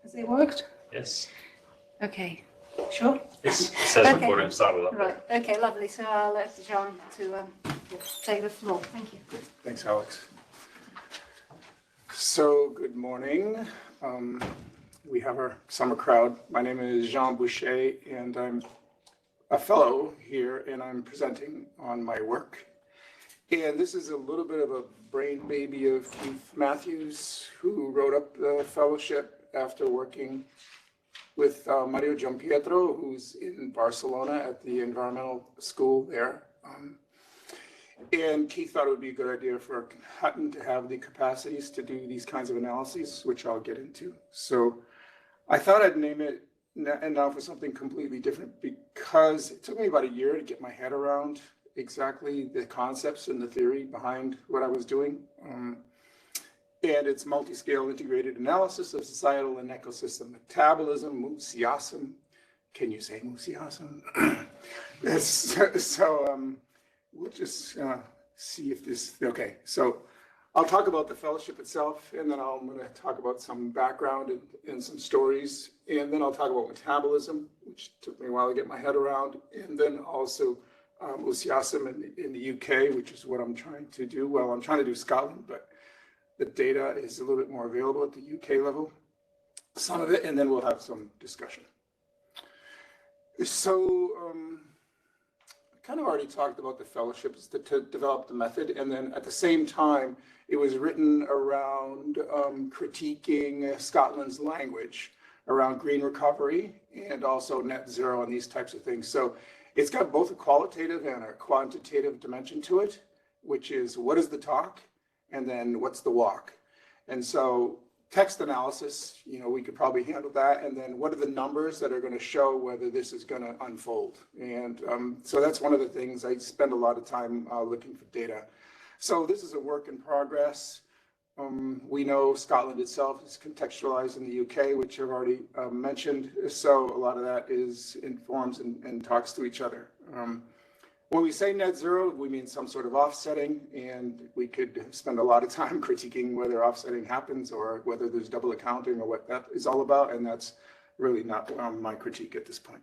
Has it worked? Yes. Okay. Sure? Yes, it says Okay. recording started up. Right. Okay, lovely. So I'll let Jean to take the floor. Thank you. Thanks, Alex. So, good morning. We have our summer crowd. My name is Jean Boucher, and I'm a fellow here, and I'm presenting on my work. And this is a little bit of a brain baby of Keith Matthews, who wrote up the fellowship after working with Mario Giampietro, who's in Barcelona at the environmental school there. And Keith thought it would be a good idea for Hutton to have the capacities to do these kinds of analyses, which I'll get into. So I thought I'd name it and now for something completely different, because it took me about a year to get my head around exactly the concepts and the theory behind what I was doing. And it's multi-scale integrated analysis of societal and ecosystem metabolism, MuSIASEM. Can you say MuSIASEM? We'll just see if this, okay. So I'll talk about the fellowship itself, and then I'm gonna talk about some background and some stories, and then I'll talk about metabolism, which took me a while to get my head around, and then also MuSIASEM in the UK, which is what I'm trying to do. Well, I'm trying to do Scotland, but the data is a little bit more available at the UK level, some of it, and then we'll have some discussion. So I kind of already talked about the fellowships to develop the method, and then at the same time, it was written around critiquing Scotland's language around green recovery and also net zero and these types of things. So it's got both a qualitative and a quantitative dimension to it, which is what is the talk and then what's the walk. And so text analysis, we could probably handle that. And then what are the numbers that are going to show whether this is going to unfold? And so that's one of the things I spend a lot of time looking for data. So this is a work in progress. We know Scotland itself is contextualized in the UK, which I've already mentioned. So a lot of that informs and talks to each other. When we say net zero, we mean some sort of offsetting, and we could spend a lot of time critiquing whether offsetting happens or whether there's double accounting or what that is all about, and that's really not my critique at this point.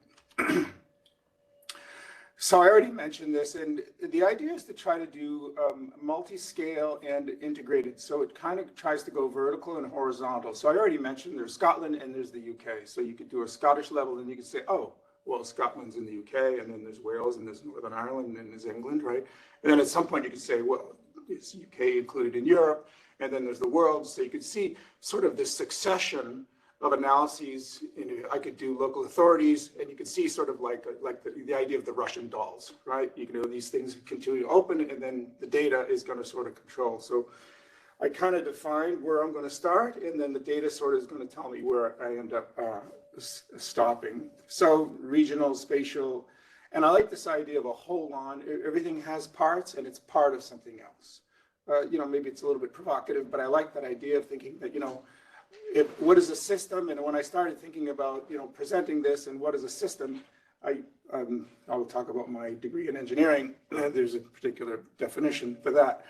So I already mentioned this, and the idea is to try to do multi-scale and integrated, so it kind of tries to go vertical and horizontal. So I already mentioned there's Scotland and there's the UK, so you could do a Scottish level and you could say, oh, well, Scotland's in the UK, and then there's Wales, and there's Northern Ireland, and there's England, right? And then at some point you could say, well, is UK included in Europe? And then there's the world. So you could see sort of this succession of analyses. I could do local authorities, and you could see sort of like the idea of the Russian dolls, right? You can do these things continue to open, and then the data is going to sort of control. So I kind of defined where I'm going to start, and then the data sort of is going to tell me where I end up stopping. So regional, spatial, and I like this idea of a whole on. Everything has parts, and it's part of something else. Maybe it's a little bit provocative, but I like that idea of thinking that, what is a system? And when I started thinking about, presenting this and what is a system, I'll talk about my degree in engineering. There's a particular definition for that.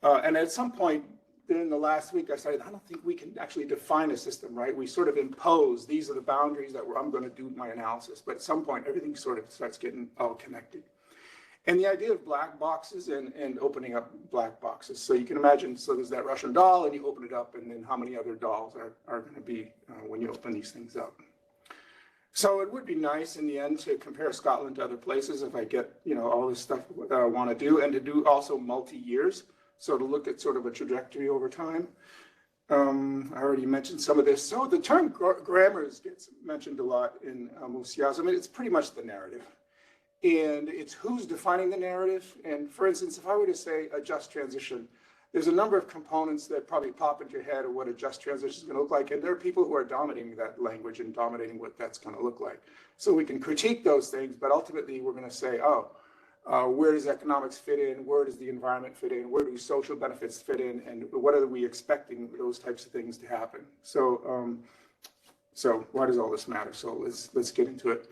And at some point, in the last week, I don't think we can actually define a system, right? We sort of impose, these are the boundaries that I'm going to do my analysis. But at some point, everything sort of starts getting all connected. And the idea of black boxes and opening up black boxes. So you can imagine, so there's that Russian doll, and you open it up, and then how many other dolls are going to be when you open these things up. So it would be nice in the end to compare Scotland to other places if I get, all this stuff that I want to do, and to do also multi-years. So to look at sort of a trajectory over time. I already mentioned some of this. So the term grammars gets mentioned a lot in MuSIASEM. I mean, it's pretty much the narrative. And it's who's defining the narrative. And for instance, if I were to say a just transition, there's a number of components that probably pop into your head of what a just transition is going to look like. And there are people who are dominating that language and dominating what that's going to look like. So we can critique those things, but ultimately we're going to say, where does economics fit in? Where does the environment fit in? Where do social benefits fit in? And what are we expecting those types of things to happen? So, so why does all this matter? So let's get into it.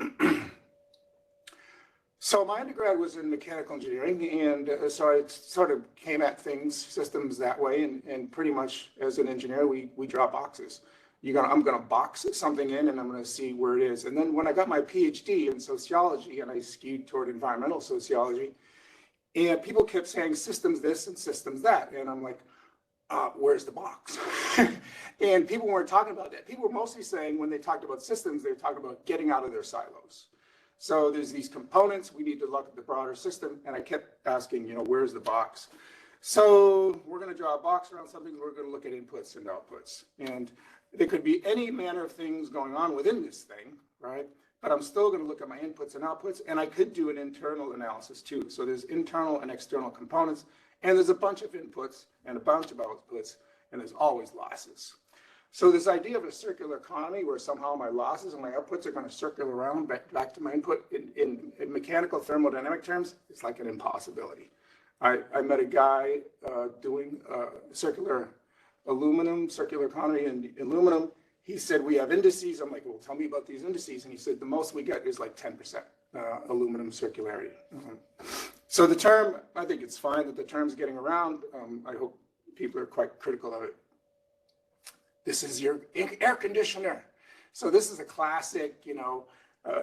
So my undergrad was in mechanical engineering, and so I sort of came at systems that way, and pretty much as an engineer, we draw boxes. I'm gonna box something in and I'm gonna see where it is. And then when I got my PhD in sociology, and I skewed toward environmental sociology, and people kept saying systems this and systems that, and I'm like, where's the box? And people weren't talking about that. People were mostly saying when they talked about systems, they were talking about getting out of their silos. So there's these components, we need to look at the broader system, and I kept asking, where's the box? So we're going to draw a box around something, we're going to look at inputs and outputs. And there could be any manner of things going on within this thing, right? But I'm still going to look at my inputs and outputs, and I could do an internal analysis too. So there's internal and external components, and there's a bunch of inputs and a bunch of outputs, and there's always losses. So this idea of a circular economy where somehow my losses and my outputs are going to circle around back to my input in mechanical thermodynamic terms, it's like an impossibility. I met a guy doing circular economy and aluminum. He said, we have indices. I'm like, well, tell me about these indices. And he said, the most we get is like 10% aluminum circularity. So the term, I think it's fine that the term's getting around. I hope people are quite critical of it. This is your air conditioner. So this is a classic,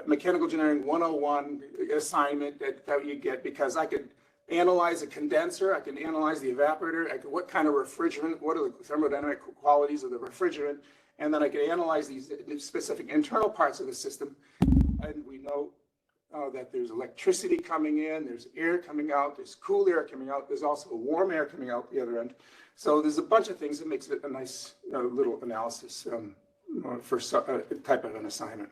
mechanical engineering 101 assignment that you get, because I could analyze a condenser, I can analyze the evaporator, what kind of refrigerant, what are the thermodynamic qualities of the refrigerant, and then I can analyze these specific internal parts of the system. And we know that there's electricity coming in, there's air coming out, there's cool air coming out, there's also warm air coming out the other end. So there's a bunch of things that makes it a nice little analysis for a type of an assignment.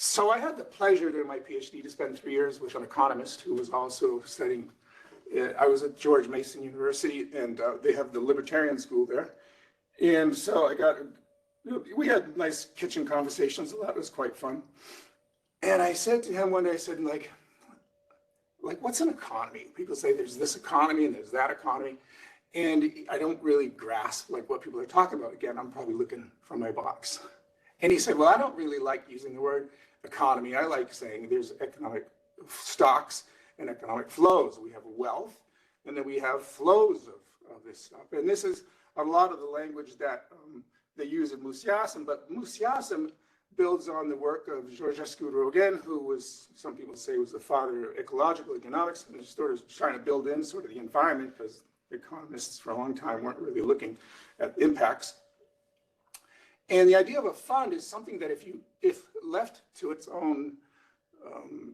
So I had the pleasure during my PhD to spend 3 years with an economist who was also studying. I was at George Mason University, and they have the libertarian school there. And so we had nice kitchen conversations. That was quite fun. And I said to him one day, I said, like, what's an economy? People say there's this economy and there's that economy. And I don't really grasp what people are talking about. Again, I'm probably looking from my box. And he said, well, I don't really like using the word economy. I like saying there's economic stocks and economic flows. We have wealth, and then we have flows of this stuff. And this is a lot of the language that they use in MuSIASEM, but MuSIASEM builds on the work of Georgescu Roegen, who was, some people say, was the father of ecological economics, and sort of trying to build in sort of the environment, because economists for a long time weren't really looking at impacts. And the idea of a fund is something that if left to its own,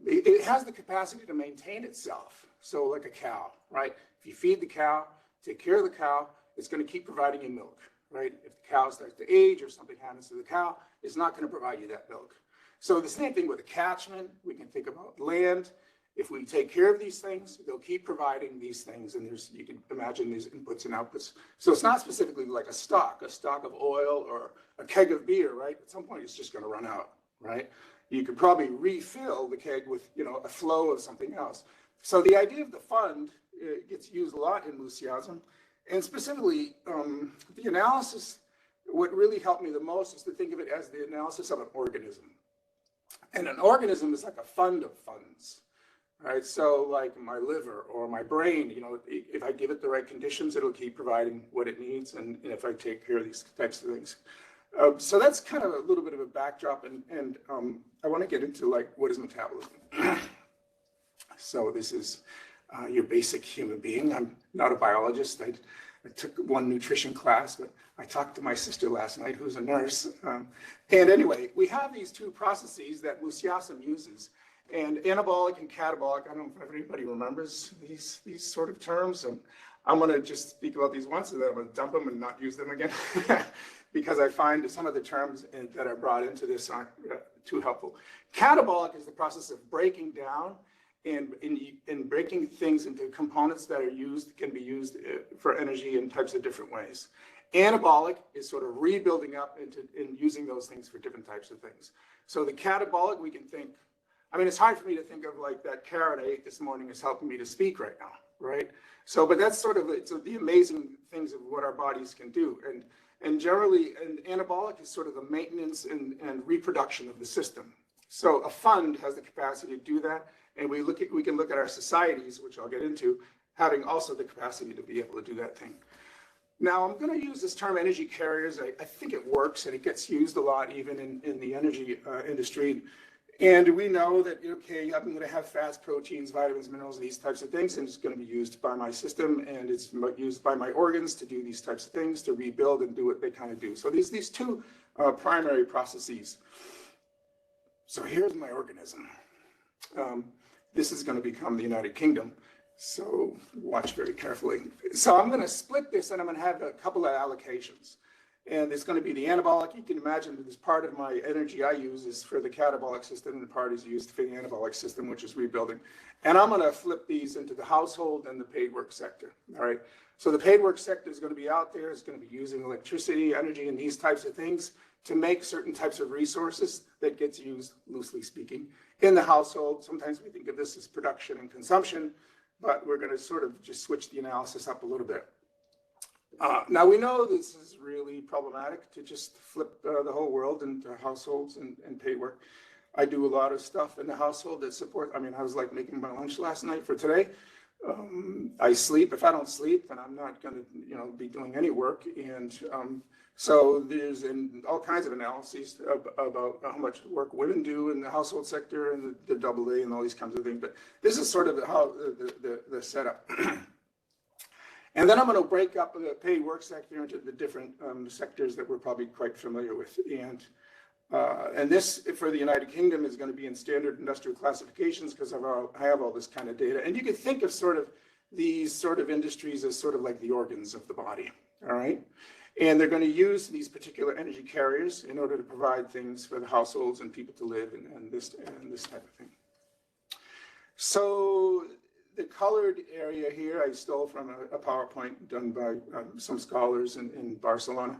it has the capacity to maintain itself. So like a cow, right? If you feed the cow, take care of the cow, it's going to keep providing you milk, right? If the cow starts to age or something happens to the cow, it's not going to provide you that milk. So the same thing with a catchment. We can think about land. If we take care of these things, they'll keep providing these things, and you can imagine these inputs and outputs. So it's not specifically like a stock of oil or a keg of beer, right? At some point, it's just going to run out, right? You could probably refill the keg with, a flow of something else. So the idea of the fund gets used a lot in MuSIASEM, and specifically the analysis. What really helped me the most is to think of it as the analysis of an organism, and an organism is like a fund of funds. Right, so like my liver or my brain, if I give it the right conditions, it'll keep providing what it needs, and if I take care of these types of things. So that's kind of a little bit of a backdrop, and I want to get into what is metabolism. So this is your basic human being. I'm not a biologist. I took one nutrition class, but I talked to my sister last night, who's a nurse. And anyway, we have these two processes that MuSIASEM uses. And anabolic and catabolic, I don't know if anybody remembers these sort of terms. And I'm going to just speak about these once, and then I'm going to dump them and not use them again, because I find some of the terms that are brought into this aren't too helpful. Catabolic is the process of breaking down and breaking things into components that can be used for energy in types of different ways. Anabolic is sort of rebuilding up and using those things for different types of things. So the catabolic, we can think, it's hard for me to think of that carrot I ate this morning is helping me to speak right now, right? So, but that's sort of the amazing things of what our bodies can do. And generally, an anabolic is sort of the maintenance and reproduction of the system. So a fund has the capacity to do that. And we can look at our societies, which I'll get into, having also the capacity to be able to do that thing. Now, I'm going to use this term energy carriers. I think it works, and it gets used a lot even in the energy industry. And we know that, okay, I'm going to have fats, proteins, vitamins, minerals, these types of things, and it's going to be used by my system, and it's used by my organs to do these types of things, to rebuild and do what they kind of do. So these two primary processes. So here's my organism. This is going to become the United Kingdom. So watch very carefully. So I'm going to split this, and I'm going to have a couple of allocations. And it's going to be the anabolic. You can imagine that this part of my energy I use is for the catabolic system, and the part is used for the anabolic system, which is rebuilding. And I'm going to flip these into the household and the paid work sector. All right. So the paid work sector is going to be out there. It's going to be using electricity, energy, and these types of things to make certain types of resources that gets used, loosely speaking, in the household. Sometimes we think of this as production and consumption, but we're going to sort of just switch the analysis up a little bit. Now, we know this is really problematic to just flip the whole world into households and paid work. I do a lot of stuff in the household that support, I mean, I was like making my lunch last night for today. I sleep. If I don't sleep, then I'm not going to, be doing any work. And so there's all kinds of analyses about how much work women do in the household sector and the AA and all these kinds of things. But this is sort of how the setup. And then I'm going to break up the paid work sector into the different sectors that we're probably quite familiar with. And this, for the United Kingdom, is going to be in standard industrial classifications because I have all this kind of data. And you can think of sort of these sort of industries as sort of like the organs of the body, all right? And they're going to use these particular energy carriers in order to provide things for the households and people to live and this type of thing. So the colored area here I stole from a PowerPoint done by some scholars in Barcelona.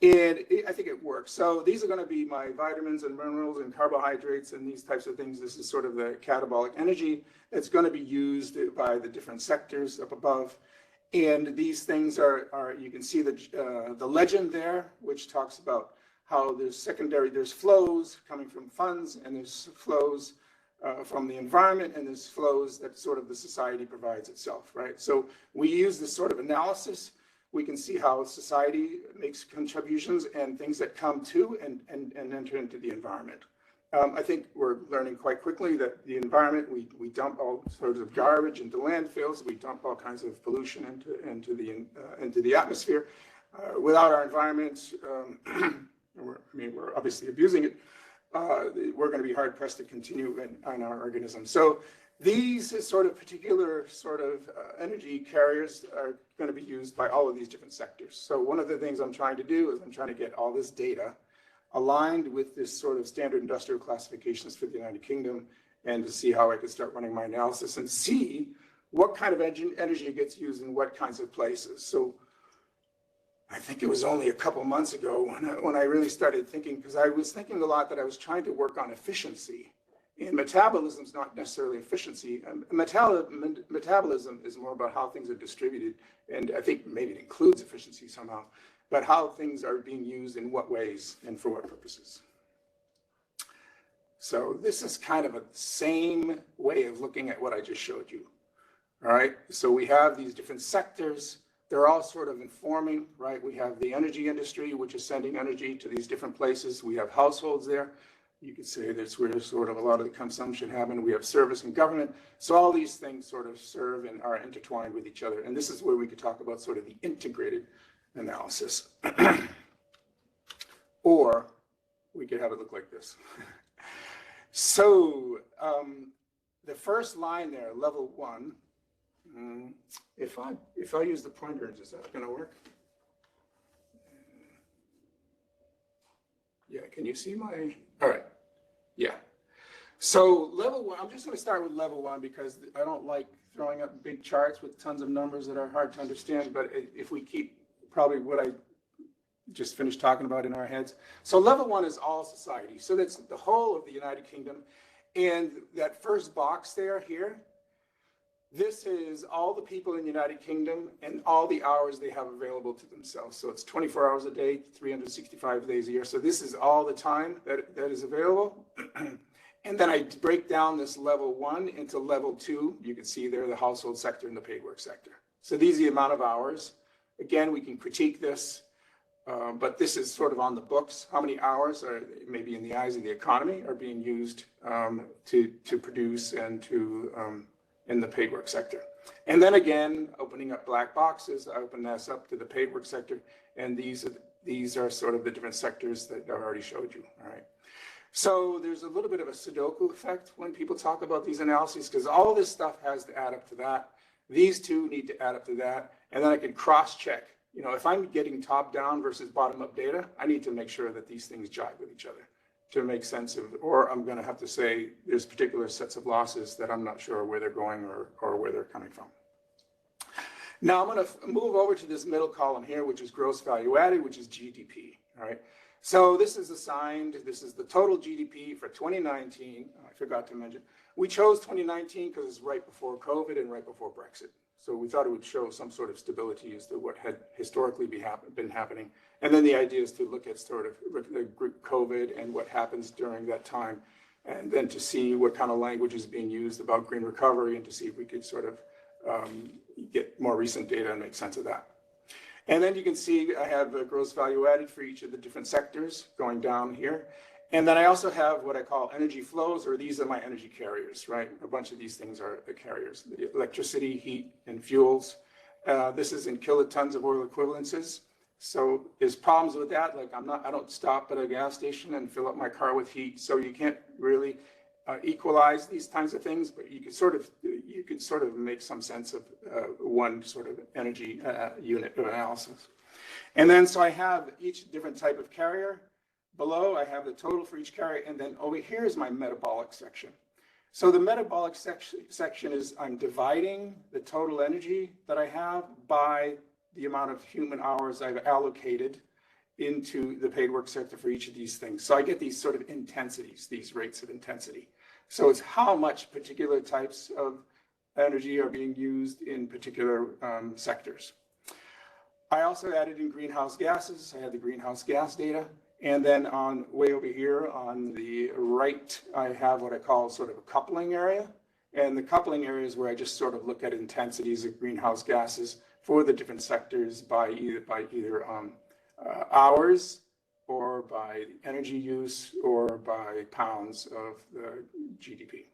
And I think it works. So these are going to be my vitamins and minerals and carbohydrates and these types of things. This is sort of the catabolic energy that's going to be used by the different sectors up above. And these things are you can see the legend there, which talks about how there's flows coming from funds, and there's flows from the environment, and there's flows that sort of the society provides itself, right? So we use this sort of analysis. We can see how society makes contributions and things that come to and enter into the environment. I think we're learning quite quickly that the environment, we dump all sorts of garbage into landfills. We dump all kinds of pollution into the atmosphere. Without our environment, we're obviously abusing it. We're going to be hard pressed to continue in our organism. So these sort of particular energy carriers are going to be used by all of these different sectors. So one of the things I'm trying to do is I'm trying to get all this data aligned with this sort of standard industrial classifications for the United Kingdom, and to see how I could start running my analysis and see what kind of energy gets used in what kinds of places. So I think it was only a couple months ago when I really started thinking, because I was thinking a lot that I was trying to work on efficiency. And metabolism is not necessarily efficiency. Metabolism is more about how things are distributed, and I think maybe it includes efficiency somehow, but how things are being used in what ways and for what purposes. So this is kind of a same way of looking at what I just showed you. All right, so we have these different sectors. They're all sort of informing, right? We have the energy industry, which is sending energy to these different places. We have households there. You could say that's where sort of a lot of the consumption happens. We have service and government. So all these things sort of serve and are intertwined with each other. And this is where we could talk about sort of the integrated analysis. Or we could have it look like this. So the first line there, level 1, if I use the pointer, is that going to work? Yeah, can you see my, all right, yeah. So level 1, I'm just going to start with level 1 because I don't like throwing up big charts with tons of numbers that are hard to understand, but if we keep probably what I just finished talking about in our heads. So level 1 is all society. So that's the whole of the United Kingdom. And that first box there here, this is all the people in the United Kingdom and all the hours they have available to themselves. So it's 24 hours a day, 365 days a year. So this is all the time that is available. And then I break down this level 1 into level 2. You can see there the household sector and the paid work sector. So these are the amount of hours Again, we can critique this, but this is sort of on the books. How many hours are maybe in the eyes of the economy are being used to produce and to in the paid work sector. And then again, opening up black boxes, I open this up to the paid work sector, and these are sort of the different sectors that I already showed you. All right. So there's a little bit of a Sudoku effect when people talk about these analyses, because all this stuff has to add up to that. These two need to add up to that, and then I can cross-check. You know, if I'm getting top-down versus bottom-up data, I need to make sure that these things jive with each other to make sense of, or I'm going to have to say there's particular sets of losses that I'm not sure where they're going or where they're coming from. Now I'm going to move over to this middle column here, which is gross value added, which is GDP. All right. So this is assigned, this is the total GDP for 2019. I forgot to mention, we chose 2019 because it's right before COVID and right before Brexit. So we thought it would show some sort of stability as to what had historically been happening. And then the idea is to look at sort of COVID and what happens during that time, and then to see what kind of language is being used about green recovery, and to see if we could sort of get more recent data and make sense of that. And then you can see I have a gross value added for each of the different sectors going down here. And then I also have what I call energy flows, or these are my energy carriers, right? A bunch of these things are the carriers: the electricity, heat, and fuels. This is in kilotons of oil equivalences. So there's problems with that. Like I don't stop at a gas station and fill up my car with heat. So you can't really equalize these kinds of things, but you could sort of make some sense of one sort of energy unit of analysis. And then so I have each different type of carrier. Below, I have the total for each carrier, and then over here is my metabolic section. So the metabolic section is I'm dividing the total energy that I have by the amount of human hours I've allocated into the paid work sector for each of these things. So I get these sort of intensities, these rates of intensity. So it's how much particular types of energy are being used in particular sectors. I also added in greenhouse gases. I had the greenhouse gas data. And then on way over here on the right, I have what I call sort of a coupling area. And the coupling area is where I just sort of look at intensities of greenhouse gases for the different sectors by either hours, or by energy use, or by pounds of the GDP.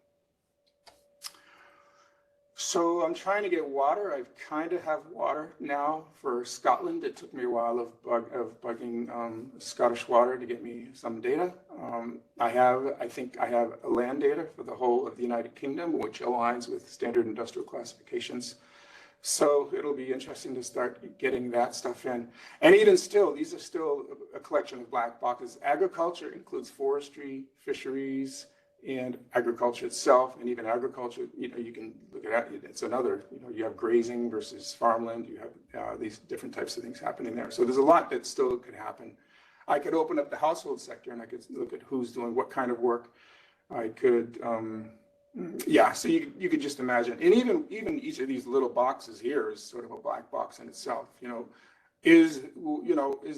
So I'm trying to get water. I kind of have water now for Scotland. It took me a while of bugging Scottish Water to get me some data. I think I have land data for the whole of the United Kingdom, which aligns with standard industrial classifications. So it'll be interesting to start getting that stuff in. And even still, these are still a collection of black boxes. Agriculture includes forestry, fisheries, and agriculture itself. And even agriculture, you can look at it. It's another, you have grazing versus farmland. You have these different types of things happening there. So there's a lot that still could happen. I could open up the household sector and I could look at who's doing what kind of work. I could, yeah, so you could just imagine. And even each of these little boxes here is sort of a black box in itself. Is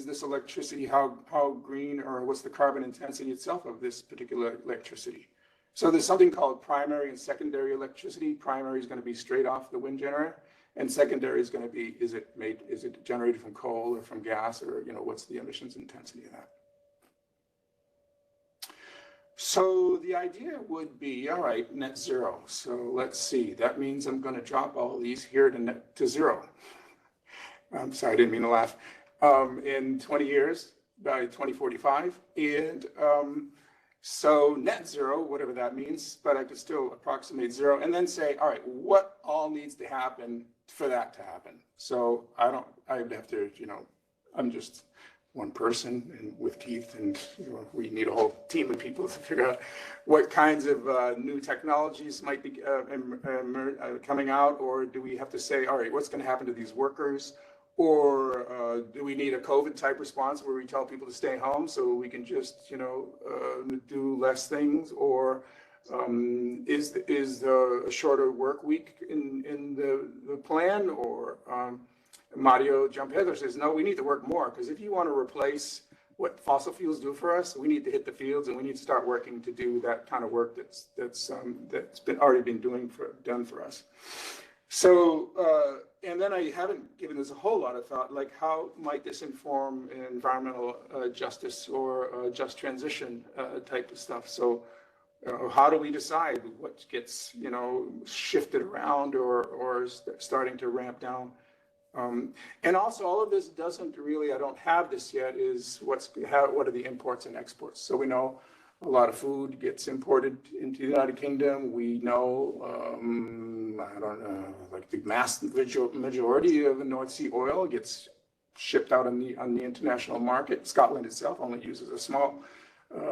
this electricity, how green, or what's the carbon intensity itself of this particular electricity? So there's something called primary and secondary electricity. Primary is going to be straight off the wind generator, and secondary is going to be, is it generated from coal or from gas, or what's the emissions intensity of that? So the idea would be, all right, net zero. So let's see, that means I'm going to drop all these here to zero. I'm sorry, I didn't mean to laugh. In 20 years, by 2045. And so net zero, whatever that means, but I could still approximate zero, and then say, all right, what all needs to happen for that to happen? So I'd have to, I'm just one person and with teeth, and we need a whole team of people to figure out what kinds of new technologies might be coming out, or do we have to say, all right, what's going to happen to these workers? Or do we need a COVID type response where we tell people to stay home so we can just, do less things? Or is a shorter work week in the plan? Or Mario Jumpheather says, no, we need to work more, because if you want to replace what fossil fuels do for us, we need to hit the fields, and we need to start working to do that kind of work that's already been done for us. So, and then I haven't given this a whole lot of thought, like how might this inform environmental justice or just transition type of stuff. So how do we decide what gets, shifted around or starting to ramp down? And also all of this doesn't really, I don't have this yet, is what are the imports and exports? So we know a lot of food gets imported into the United Kingdom. We know, I don't know, like the majority of the North Sea oil gets shipped out on the international market. Scotland itself only uses a small,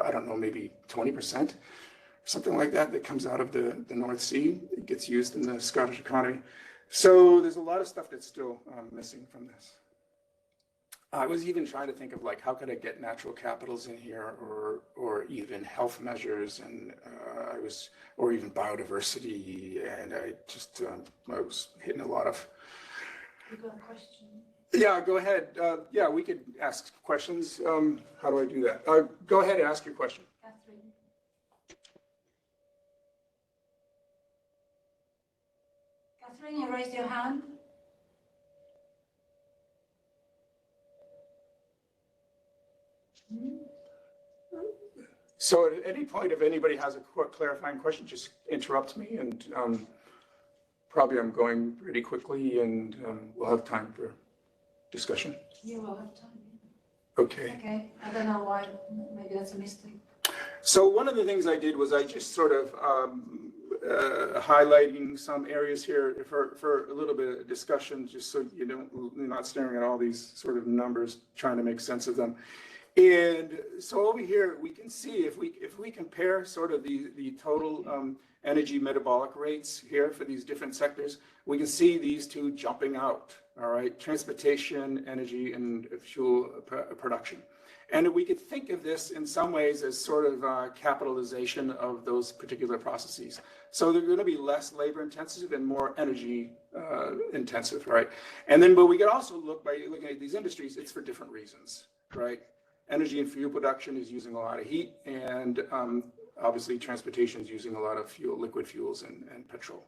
I don't know, maybe 20%, something like that, that comes out of the North Sea. It gets used in the Scottish economy. So there's a lot of stuff that's still missing from this. I was even trying to think of like, how could I get natural capitals in here, or even health measures, and or even biodiversity, and I was hitting a lot of. You got a question? Yeah, go ahead. Yeah, we could ask questions. How do I do that? Go ahead and ask your question. Catherine. Catherine, you raised your hand. So at any point, if anybody has a clarifying question, just interrupt me, and probably I'm going pretty quickly, and we'll have time for discussion. You will have time. Okay. Okay, I don't know why, maybe that's a mistake. So one of the things I did was I just sort of highlighting some areas here for a little bit of discussion, just so you're not staring at all these sort of numbers, trying to make sense of them. And so over here, we can see if we compare sort of the total energy metabolic rates here for these different sectors, we can see these two jumping out, all right? Transportation, energy, and fuel production. And we could think of this in some ways as sort of capitalization of those particular processes. So they're going to be less labor intensive and more energy intensive, right? And then, but we could also look, by looking at these industries, it's for different reasons, right? Energy and fuel production is using a lot of heat, and obviously transportation is using a lot of fuel, liquid fuels and petrol.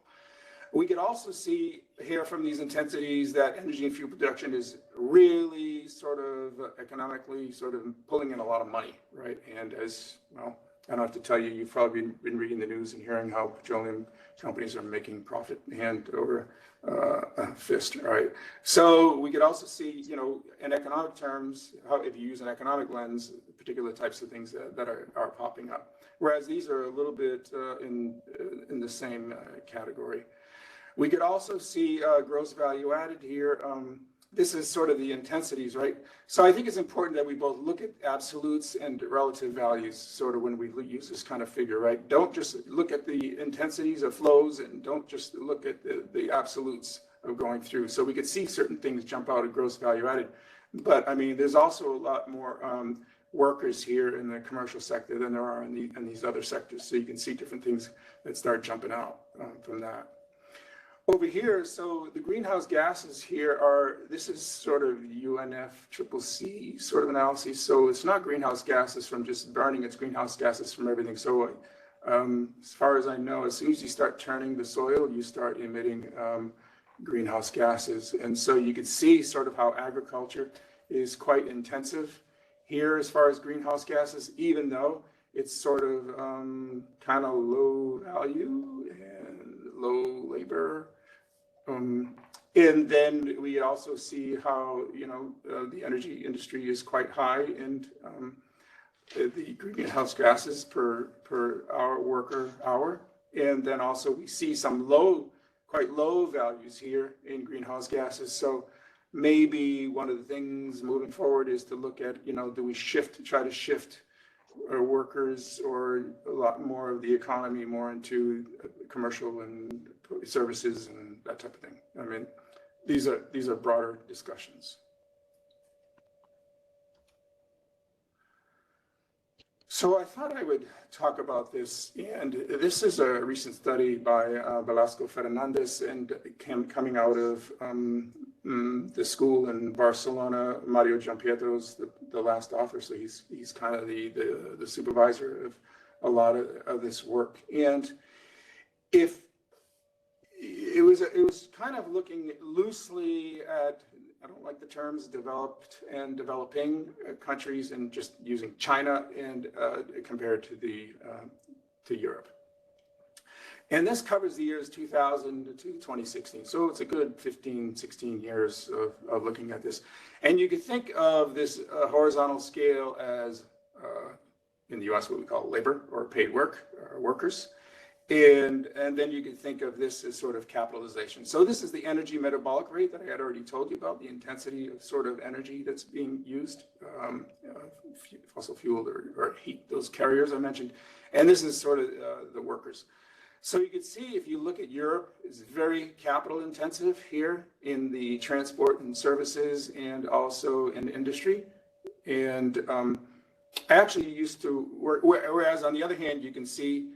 We could also see here from these intensities that energy and fuel production is really sort of economically sort of pulling in a lot of money, right? And as well, I don't have to tell you, you've probably been reading the news and hearing how petroleum companies are making profit hand over fist, right? So we could also see, in economic terms, how if you use an economic lens, particular types of things that are popping up. Whereas these are a little bit in the same category. We could also see gross value added here. This is sort of the intensities, right? So I think it's important that we both look at absolutes and relative values, sort of when we use this kind of figure, right? Don't just look at the intensities of flows, and don't just look at the absolutes of going through. So we could see certain things jump out of gross value added. But I mean, there's also a lot more workers here in the commercial sector than there are in these other sectors. So you can see different things that start jumping out from that. Over here, so the greenhouse gases here this is sort of UNFCCC sort of analysis. So it's not greenhouse gases from just burning, it's greenhouse gases from everything. So as far as I know, as soon as you start turning the soil, you start emitting greenhouse gases. And so you can see sort of how agriculture is quite intensive here as far as greenhouse gases, even though it's sort of kind of low value and low labor. And then we also see how, the energy industry is quite high, and the greenhouse gases per hour worker hour. And then also we see some quite low values here in greenhouse gases. So maybe one of the things moving forward is to look at, do we try to shift our workers or a lot more of the economy more into commercial and services and that type of thing. I mean, these are broader discussions. So I thought I would talk about this, and this is a recent study by Velasco Fernandez, and coming out of the school in Barcelona. Mario Giampietro's the last author, so he's kind of the supervisor of a lot of this work. And if it was kind of looking loosely at, I don't like the terms developed and developing countries, and just using China and compared to Europe. And this covers the years 2000 to 2016. So it's a good 15, 16 years of looking at this. And you could think of this horizontal scale as, in the US, what we call labor or paid workers. And then you could think of this as sort of capitalization. So this is the energy metabolic rate that I had already told you about, the intensity of sort of energy that's being used, fossil fuel or heat, those carriers I mentioned. And this is sort of the workers. So you can see, if you look at Europe, it's very capital intensive here in the transport and services and also in industry. And I actually used to work, whereas on the other hand, you can see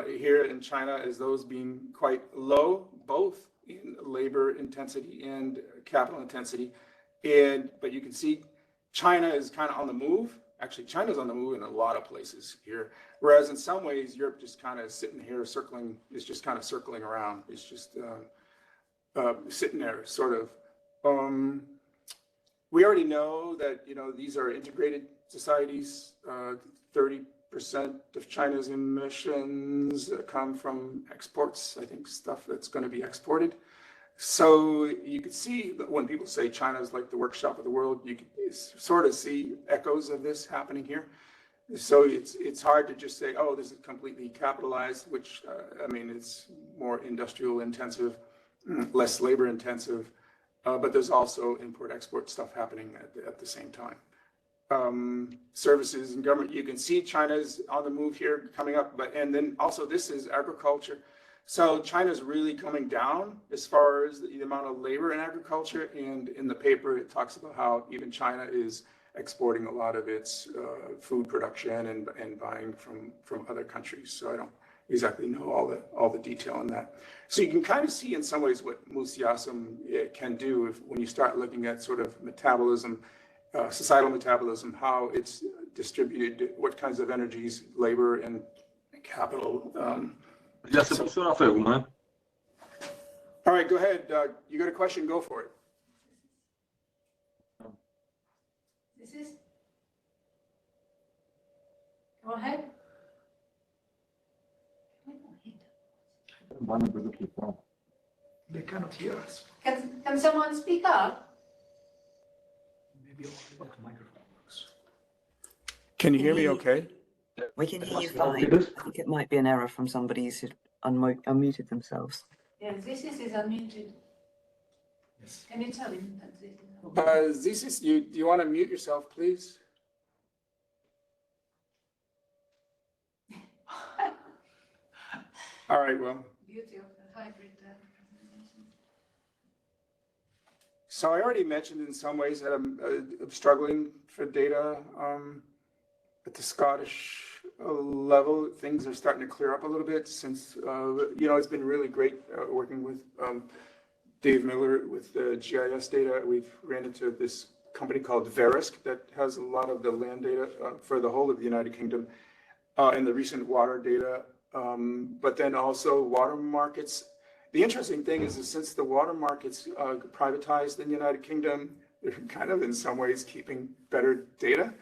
here in China as those being quite low, both in labor intensity and capital intensity. But you can see China is kind of on the move. Actually, China's on the move in a lot of places here. Whereas in some ways, Europe just kind of sitting here circling, is just kind of circling around. It's just sitting there, sort of. We already know that, these are integrated societies. 30% of China's emissions come from exports, I think stuff that's going to be exported. So you could see that when people say China is like the workshop of the world, you can sort of see echoes of this happening here. So it's hard to just say, oh, this is completely capitalized, which, it's more industrial intensive, less labor intensive, but there's also import-export stuff happening at the same time. Services and government, you can see China's on the move here coming up, and then also this is agriculture. So China's really coming down as far as the amount of labor in agriculture, and in the paper it talks about how even China is exporting a lot of its food production and buying from other countries. So I don't exactly know all the detail on that. So you can kind of see in some ways what MuSiASEM can do when you start looking at sort of metabolism, societal metabolism, how it's distributed, what kinds of energies, labor and capital. Já se possono fare una? All right, go ahead. You got a question? Go for it. This is? Go ahead. They cannot hear us. Can someone speak up? Maybe the microphone works. Can you hear me okay? We can hear you fine. I think it might be an error from somebody who's unmuted themselves. Yes, this is unmuted. Yes. Can you tell him that this is do you want to mute yourself, please? All right, well. Beauty of the hybrid. So I already mentioned in some ways that I'm struggling for data at the Scottish level. Things are starting to clear up a little bit since, it's been really great working with Dave Miller with the GIS data. We've ran into this company called Verisk that has a lot of the land data for the whole of the United Kingdom and the recent water data, but then also water markets. The interesting thing is that since the water markets privatized in the United Kingdom, they're kind of in some ways keeping better data.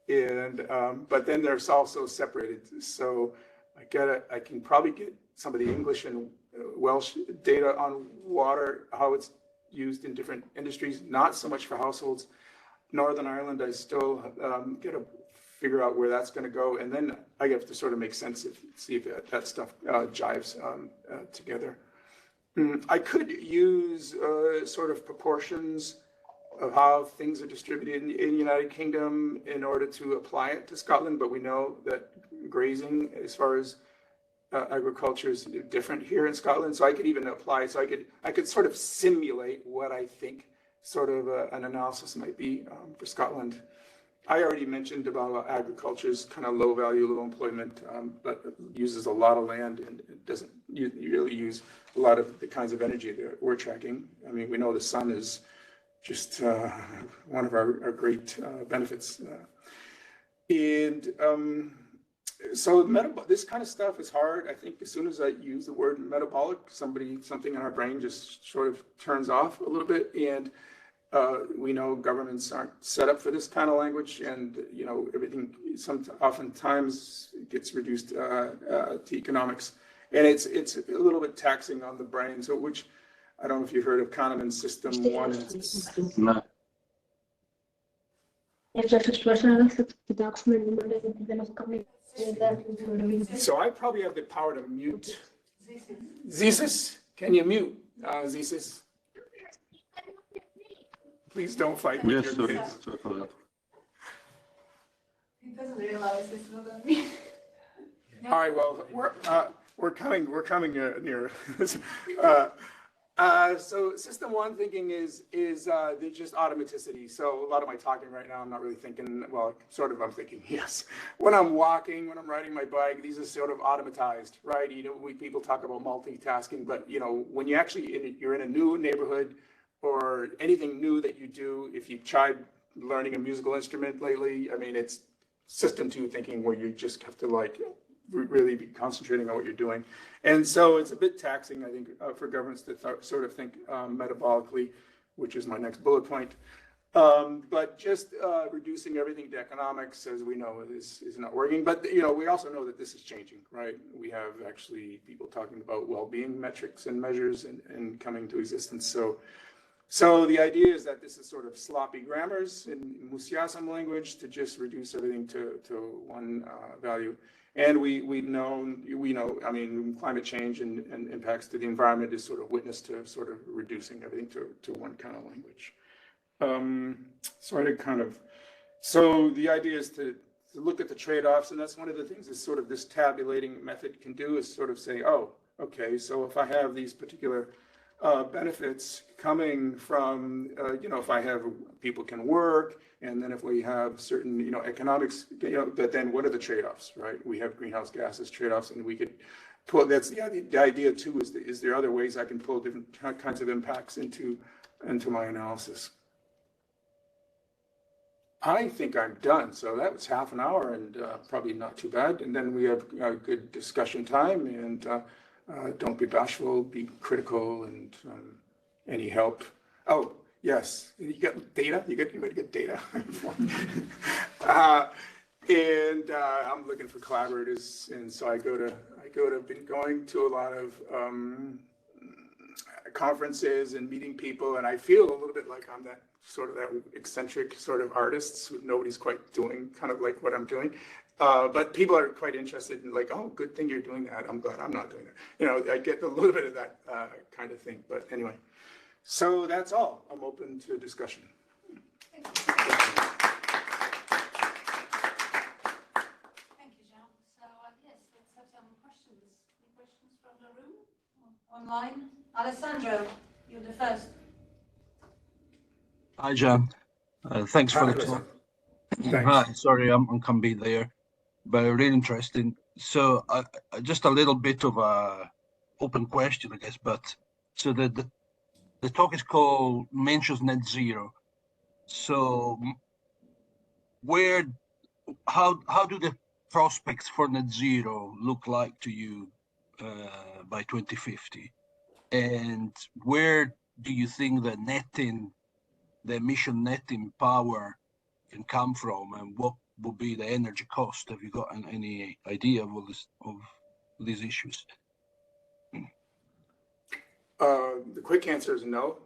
And but then there's also separated. So I can probably get some of the English and Welsh data on water, how it's used in different industries, not so much for households. Northern Ireland, I still get to figure out where that's going to go. And then I have to sort of make sense of, see if that stuff jives together. I could use sort of proportions of how things are distributed in the United Kingdom in order to apply it to Scotland, but we know that grazing as far as agriculture is different here in Scotland. So I could even apply, so I could sort of simulate what I think sort of an analysis might be for Scotland. I already mentioned about agriculture's kind of low value, low employment, but uses a lot of land and it doesn't really use a lot of the kinds of energy that we're tracking. I mean, we know the sun is just one of our great benefits. And So this kind of stuff is hard. I think as soon as I use the word metabolic, something in our brain just sort of turns off a little bit. And we know governments aren't set up for this kind of language, and everything oftentimes gets reduced to economics, and it's a little bit taxing on the brain. So, which I don't know if you've heard of Kahneman System 1. No. So I probably have the power to mute. Zesis, can you mute? Zesis, please don't fight with Yes, your sorry. kids. Sorry for that. He doesn't realize it's not on me. All right, well, we're coming near. So system one thinking is just automaticity. So a lot of my talking right now, I'm not really thinking, well, sort of I'm thinking, yes. When I'm walking, when I'm riding my bike, these are sort of automatized, right? People talk about multitasking, but when you actually, you're in a new neighborhood or anything new that you do, if you've tried learning a musical instrument lately, I mean, it's system two thinking where you just have to really be concentrating on what you're doing. And so it's a bit taxing, I think, for governments to sort of think metabolically, which is my next bullet point. But just reducing everything to economics, as we know, is not working. But we also know that this is changing, right? We have actually people talking about well-being metrics and measures and coming to existence. So the idea is that this is sort of sloppy grammars in MuSIASEM language to just reduce everything to one value. And we know, I mean, climate change and impacts to the environment is sort of witness to sort of reducing everything to one kind of language. So the idea is to look at the trade-offs, and that's one of the things is sort of this tabulating method can do is sort of say, oh, okay, so if I have these particular benefits coming from, if I have people can work, and then if we have certain, economics, but then what are the trade-offs, right? We have greenhouse gases trade-offs, and we could pull, that's the idea too, is there other ways I can pull different kinds of impacts into my analysis? I think I'm done. So that was half an hour and probably not too bad. And then we have a good discussion time, and don't be bashful, be critical, and any help. Oh, yes, you got data? You got to get data. And I'm looking for collaborators, and so been going to a lot of conferences and meeting people, and I feel a little bit like I'm that eccentric sort of artists who nobody's quite doing kind of like what I'm doing. But people are quite interested in oh, good thing you're doing that. I'm glad I'm not doing that. I get a little bit of that kind of thing. But anyway, so that's all. I'm open to discussion. Thank you, Jean. So yes, let's have some questions. Any questions from the room? Online? Alessandro, you're the first. Hi, John. Thanks for the talk. Hi, sorry, I can't be there, but really interesting. So just a little bit of a open question, I guess. But so the talk is called mentions net zero. So how do the prospects for net zero look like to you by 2050? And where do you think the emission netting power can come from, and what will be the energy cost? Have you got any idea of these issues? The quick answer is no.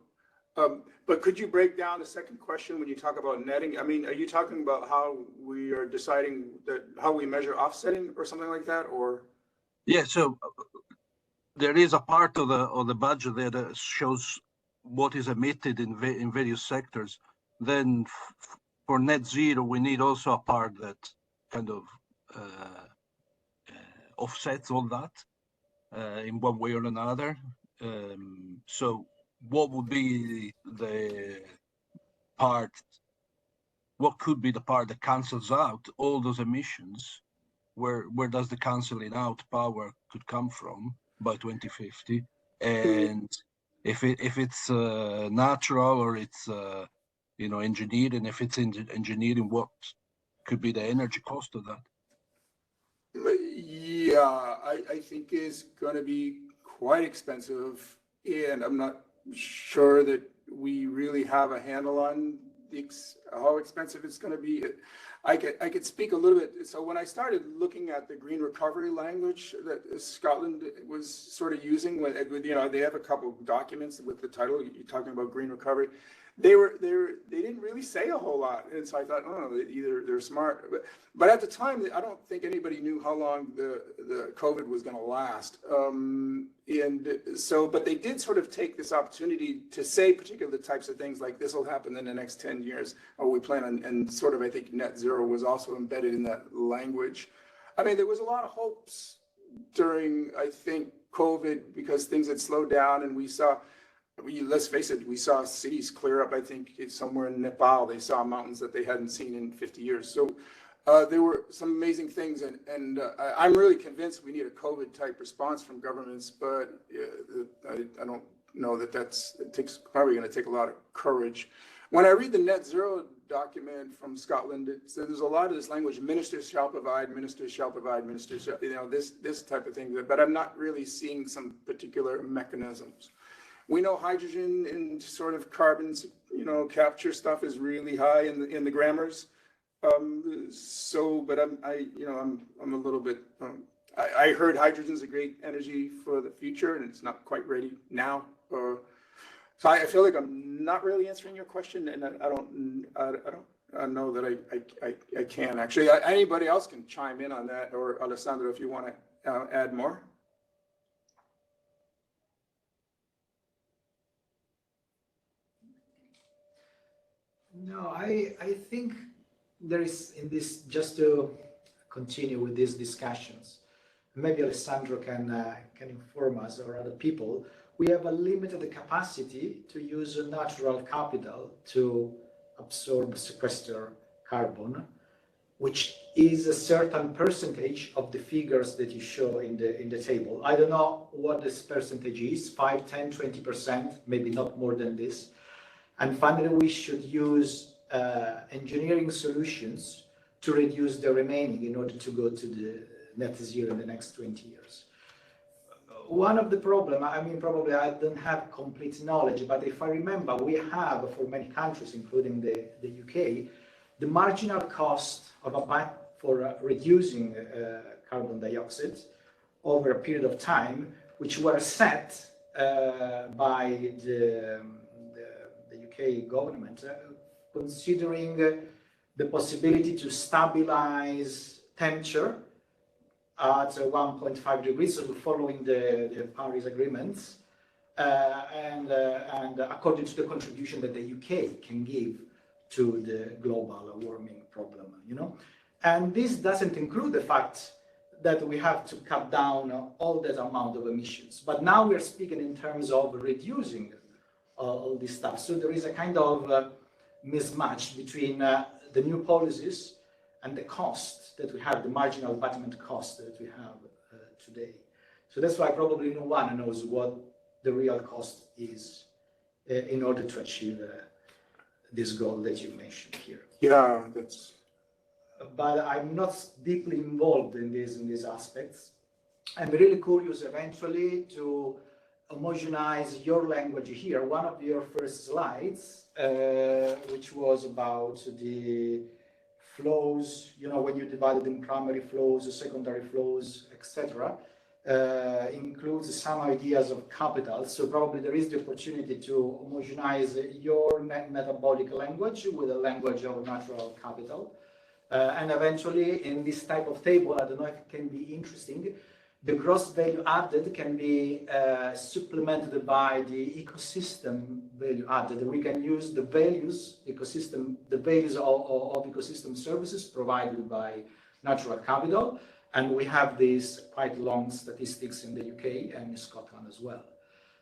But could you break down the second question when you talk about netting? I mean, are you talking about how we are deciding how we measure offsetting or something like that, or? Yeah, so there is a part of the budget there that shows what is emitted in various sectors. Then for net zero, we need also a part that kind of offsets all that in one way or another. So what would be the part, what could be the part that cancels out all those emissions? Where does the canceling out power could come from by 2050? And if it's natural or it's engineering, if it's engineering, what could be the energy cost of that? Yeah, I think is going to be quite expensive, and I'm not sure that we really have a handle on how expensive it's going to be. I could speak a little bit. So when I started looking at the green recovery language that Scotland was sort of using, they have a couple of documents with the title. You're talking about green recovery. They didn't really say a whole lot, and so I thought, oh, either they're smart, but at the time, I don't think anybody knew how long the COVID was going to last, and so, but they did sort of take this opportunity to say particular types of things like this will happen in the next 10 years, or we plan on, and sort of I think net zero was also embedded in that language. I mean, there was a lot of hopes during, I think, COVID because things had slowed down, and let's face it, we saw cities clear up. I think it's somewhere in Nepal, they saw mountains that they hadn't seen in 50 years. So there were some amazing things, and I'm really convinced we need a COVID type response from governments, but I don't know that it's probably going to take a lot of courage. When I read the net zero document from Scotland, there's a lot of this language, ministers shall provide, ministers shall provide, ministers shall, this type of thing, but I'm not really seeing some particular mechanisms. We know hydrogen and sort of carbon, capture stuff is really high in the grammars. But I'm a little bit. I heard hydrogen's a great energy for the future, and it's not quite ready now. So I feel like I'm not really answering your question, and I don't know that I can actually. Anybody else can chime in on that, or Alessandro, if you want to add more. No, I think there is in this, just to continue with these discussions, maybe Alessandro can inform us or other people, we have a limited capacity to use natural capital to absorb, sequester carbon, which is a certain percentage of the figures that you show in the table. I don't know what this percentage is, 5, 10, 20%, maybe not more than this. And finally, we should use engineering solutions to reduce the remaining in order to go to the net zero in the next 20 years. One of the problems, I mean, probably I don't have complete knowledge, but if I remember, we have for many countries, including the UK, the marginal cost for reducing carbon dioxide over a period of time, which were set by the UK government, considering the possibility to stabilize temperature at 1.5 degrees, so following the Paris agreements, and according to the contribution that the UK can give to the global warming problem, And this doesn't include the fact that we have to cut down all that amount of emissions. But now we're speaking in terms of reducing all this stuff. So there is a kind of mismatch between the new policies and the cost that we have, the marginal abatement cost that we have today. So that's why probably no one knows what the real cost is in order to achieve this goal that you mentioned here. Yeah, that's. But I'm not deeply involved in these aspects. I'm really curious eventually to homogenize your language here. One of your first slides, which was about the flows, when you divided in primary flows, secondary flows, etc., includes some ideas of capital. So probably there is the opportunity to homogenize your metabolic language with a language of natural capital. And eventually in this type of table, I don't know if it can be interesting, the gross value added can be supplemented by the ecosystem value added. We can use the values, the values of ecosystem services provided by natural capital. And we have these quite long statistics in the UK and in Scotland as well.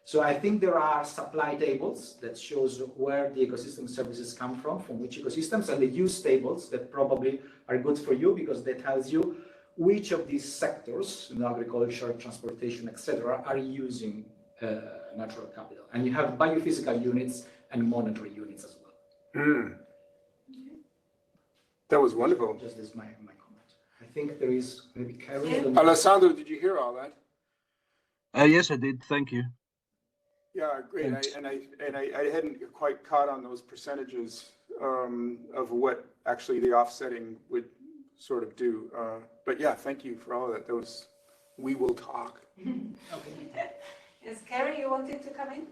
So I think there are supply tables that shows where the ecosystem services come from which ecosystems, and the use tables that probably are good for you because they tells you which of these sectors, agriculture, transportation, etc., are using natural capital. And you have biophysical units and monetary units as well. That was wonderful. Just as my comment. I think there is maybe Carol. Alessandro, did you hear all that? Yes, I did. Thank you. Yeah, great. Thanks. I hadn't quite caught on those percentages of what actually the offsetting would sort of do. But yeah, thank you for all of that. Those, we will talk. Okay. Yes, Carrie, you wanted to come in?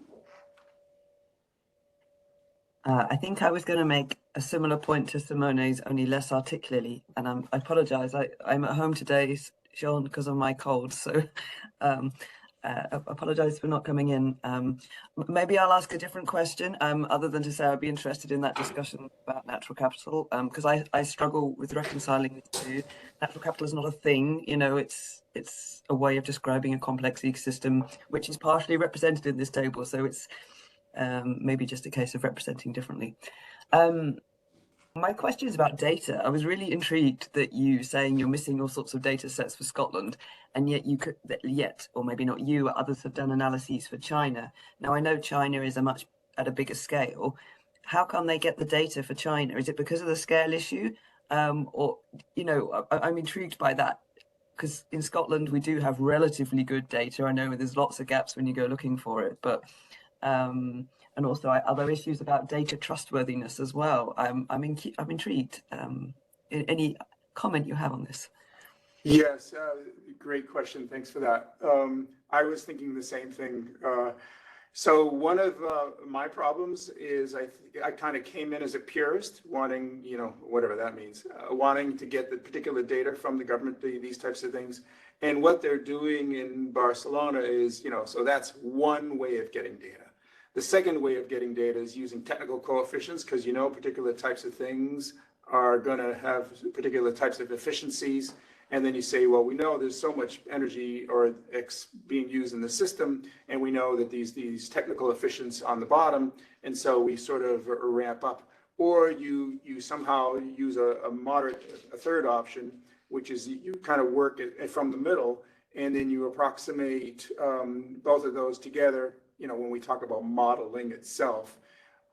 I think I was going to make a similar point to Simone's, only less articulately, and I apologize. I'm at home today, Sean, because of my cold, so apologize for not coming in. Maybe I'll ask a different question, other than to say I'd be interested in that discussion about natural capital, because I struggle with reconciling the two. Natural capital is not a thing, you know, it's a way of describing a complex ecosystem, which is partially represented in this table, so it's maybe just a case of representing differently. My question is about data. I was really intrigued that you saying you're missing all sorts of data sets for Scotland, and yet you could, or maybe not you, others have done analyses for China. Now I know China is at a bigger scale. How can they get the data for China? Is it because of the scale issue? Or, you know, I'm intrigued by that, because in Scotland we do have relatively good data. I know there's lots of gaps when you go looking for it, but and also other issues about data trustworthiness as well. I'm intrigued. Any comment you have on this? Yes, great question. Thanks for that. I was thinking the same thing. So one of my problems is I kind of came in as a purist, wanting, you know, whatever that means, wanting to get the particular data from the government, these types of things. And what they're doing in Barcelona is, you know, so that's one way of getting data. The second way of getting data is using technical coefficients, because, you know, particular types of things are going to have particular types of efficiencies. And then you say, well, we know there's so much energy or X being used in the system, and we know that these technical efficiencies on the bottom, and so we sort of ramp up. Or you somehow use a third option, which is you kind of work it from the middle, and then you approximate both of those together. You know, when we talk about modeling itself,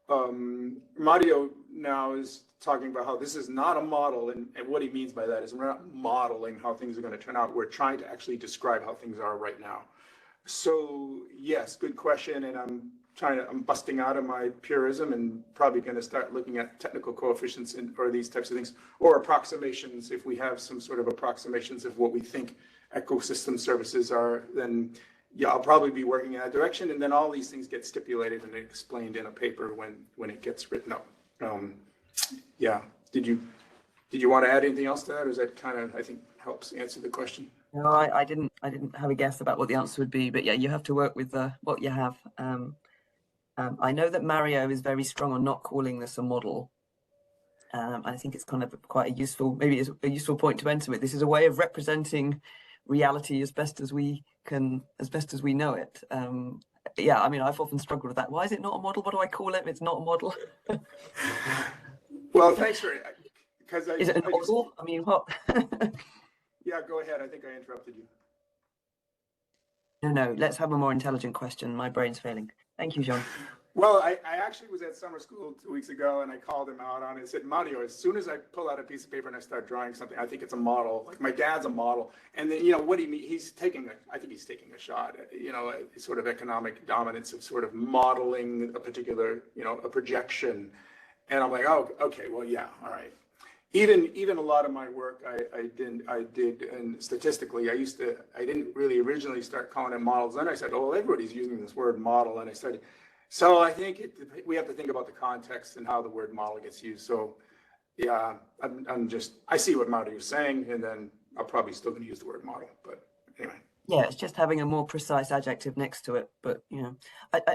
Mario now is talking about how this is not a model, and what he means by that is we're not modeling how things are going to turn out. We're trying to actually describe how things are right now. So yes, good question, and I'm busting out of my purism and probably going to start looking at technical coefficients or these types of things, or approximations. If we have some sort of approximations of what we think ecosystem services are, then yeah, I'll probably be working in that direction, and then all these things get stipulated and explained in a paper when it gets written up. Yeah, did you want to add anything else to that, or is that kind of, I think, helps answer the question? No, I didn't have a guess about what the answer would be, but yeah, you have to work with what you have. I know that Mario is very strong on not calling this a model. I think it's kind of quite a useful, maybe it's a useful point to enter with. This is a way of representing reality as best as we can, as best as we know it. Yeah, I mean, I've often struggled with that. Why is it not a model? What do I call it? It's not a model. Well, thanks for it. Because is it a model? I mean, what? Yeah, go ahead. I think I interrupted you. No, let's have a more intelligent question. My brain's failing. Thank you, John. Well, I actually was at summer school 2 weeks ago, and I called him out on it. I said, Mario, as soon as I pull out a piece of paper and I start drawing something, I think it's a model. Like, my dad's a model. And then, you know, what do you mean? I think he's taking a shot at, you know, a sort of economic dominance of sort of modeling a particular, you know, a projection. And I'm like, oh, okay, well, yeah, all right. Even a lot of my work I did, and statistically, I didn't really originally start calling them models. Then I said, oh, well, everybody's using this word model, and I started. So I think we have to think about the context and how the word model gets used. So yeah, I see what Mario's saying, and then I'm probably still going to use the word model. But anyway. Yeah, it's just having a more precise adjective next to it. But, you know,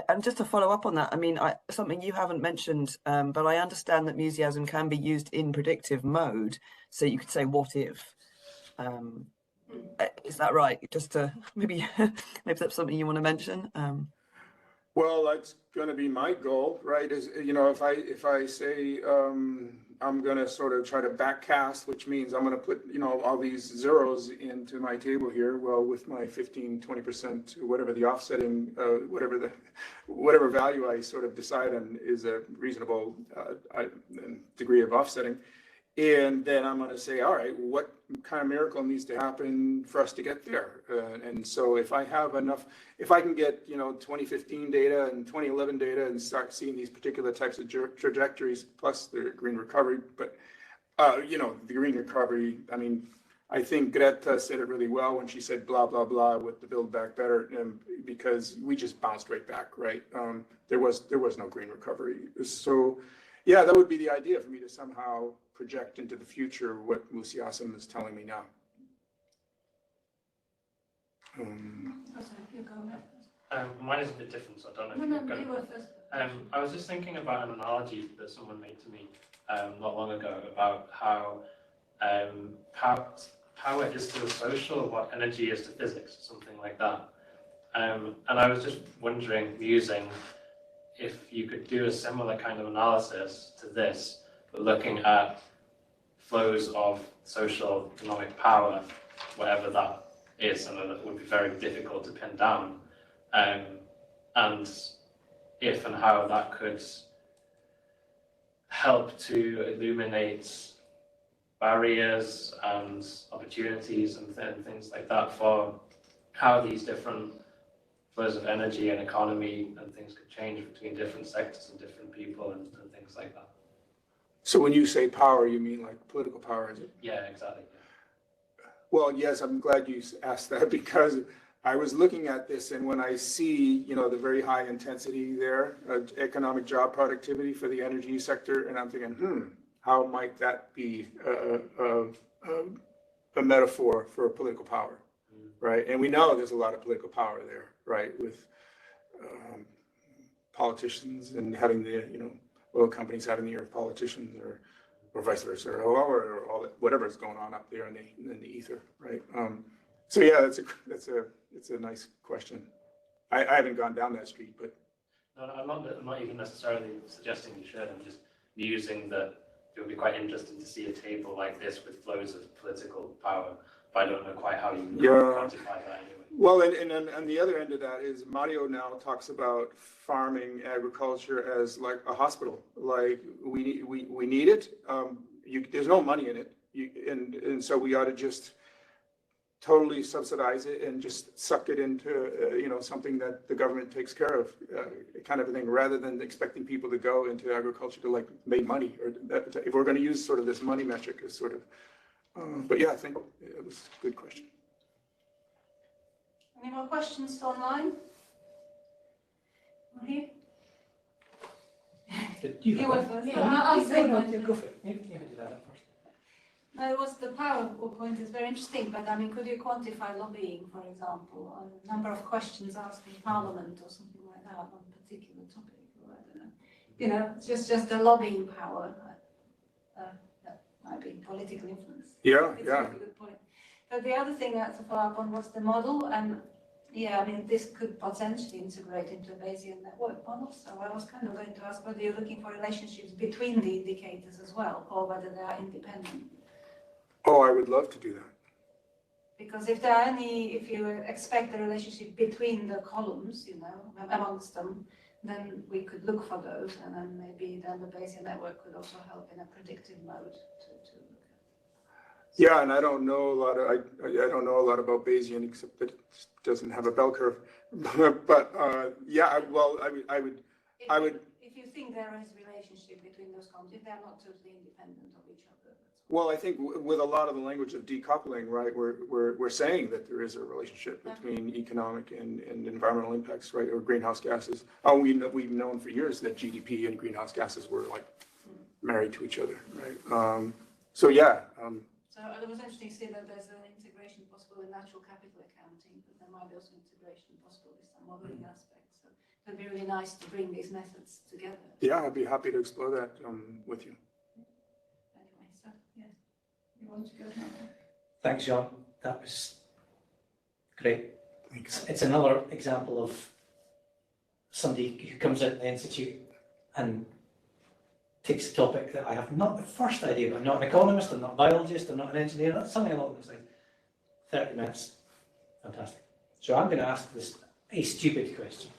and just to follow up on that, I mean, something you haven't mentioned, but I understand that MuSIASEM can be used in predictive mode. So you could say, what if? Is that right? Just to maybe that's something you want to mention. Well, that's going to be my goal, right? Is, you know, if I say I'm going to sort of try to backcast, which means I'm going to put, you know, all these zeros into my table here. Well, with my 15, 20%, whatever the offsetting, whatever value I sort of decide on is a reasonable degree of offsetting. And then I'm going to say, all right, what kind of miracle needs to happen for us to get there? And so if I have enough, if I can get, 2015 data and 2011 data and start seeing these particular types of trajectories, plus the green recovery, but, the green recovery, I mean, I think Greta said it really well when she said blah, blah, blah with the Build Back Better, because we just bounced right back, right? There was no green recovery. So yeah, that would be the idea for me to somehow project into the future what MuSIASEM is telling me now. Mine is a bit different, so I don't know if you're going to. I was just thinking about an analogy that someone made to me not long ago about how power is to the social what energy is to physics, something like that. And I was just wondering, musing, if you could do a similar kind of analysis to this, but looking at flows of social economic power, whatever that is, and that would be very difficult to pin down, and if and how that could help to illuminate barriers and opportunities and things like that for how these different flows of energy and economy and things could change between different sectors and different people and things like that. So when you say power, you mean like political power, is it? Yeah, exactly. Well, yes, I'm glad you asked that, because I was looking at this, and when I see, the very high intensity there, economic job productivity for the energy sector, and I'm thinking, how might that be a metaphor for political power, right? And we know there's a lot of political power there, right, with politicians and having the, oil companies having the earth politicians, or vice versa, or all that, whatever is going on up there in the ether, right? So yeah, it's a nice question. I haven't gone down that street, but No, I'm not even necessarily suggesting you should. I'm just musing that it would be quite interesting to see a table like this with flows of political power, but I don't know quite how you quantify that anyway. Well, and then on the other end of that is Mario now talks about farming agriculture as like a hospital. Like we need it. There's no money in it, and so we ought to just totally subsidize it and just suck it into something that the government takes care of, kind of a thing, rather than expecting people to go into agriculture to like make money, or that, if we're going to use sort of this money metric as sort of. But yeah, I think it was a good question. Any more questions online? Here? You were first. I'll say mine. Go for it. You can do that first. No, it was the power point is very interesting, but I mean, could you quantify lobbying, for example, on a number of questions asked in Parliament or something like that on a particular topic, or I don't know. Just the lobbying power. That might be political influence. Yeah, It's yeah. a really good point. But the other thing to follow up on was the model, and yeah, I mean, this could potentially integrate into a Bayesian network model. So I was kind of going to ask whether you're looking for relationships between the indicators as well, or whether they are independent. Oh, I would love to do that. Because if there are any, if you expect the relationship between the columns, amongst them, then we could look for those, and then maybe then the Bayesian network could also help in a predictive mode to look at. Yeah, and I don't know a lot of I don't know a lot about Bayesian, except that it doesn't have a bell curve. But yeah, I would. If you think there is relationship between those columns, if they're not totally independent of each other. Well, I think with a lot of the language of decoupling, right, we're saying that there is a relationship between economic and environmental impacts, right, or greenhouse gases. We've known for years that GDP and greenhouse gases were like married to each other, right? So yeah. So it was interesting to see that there's an integration possible in natural capital accounting, but there might be also integration possible with some modeling aspects. So it'd be really nice to bring these methods together. Yeah, I'd be happy to explore that with you. Anyway, so yeah, you want to go now? Thanks, John. That was great. Thanks. It's another example of somebody who comes out of the institute and takes a topic that I have not the first idea. I'm not an economist, I'm not a biologist, I'm not an engineer, that's something along those lines. 30 minutes, fantastic. So I'm going to ask this a stupid question,